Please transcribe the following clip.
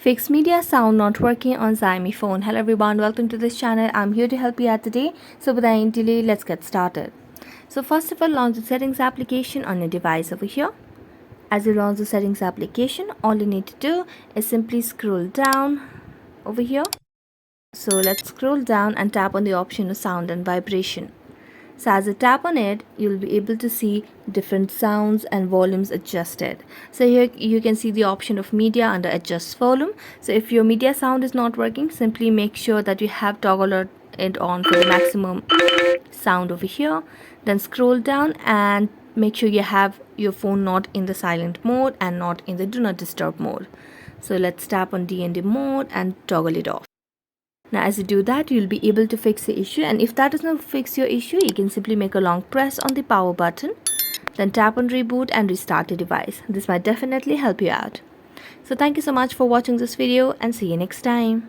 Fixed media sound not working on Xiaomi phone. Hello everyone, welcome to this channel. I'm here to help you out today. So without any delay, let's get started. So first of all, launch the settings application on your device over here. As you launch the settings application, all you need to do is simply scroll down over here. So let's scroll down and tap on the option of sound and vibration. So as you tap on it, you'll be able to see different sounds and volumes adjusted. So here you can see the option of media under adjust volume. So if your media sound is not working, simply make sure that you have toggled it on for the maximum sound over here. Then scroll down and make sure you have your phone not in the silent mode and not in the do not disturb mode. So let's tap on DND mode and toggle it off. Now as you do that, you'll be able to fix the issue, and if that does not fix your issue, you can simply make a long press on the power button, then tap on reboot and restart the device. This might definitely help you out. So thank you so much for watching this video and see you next time.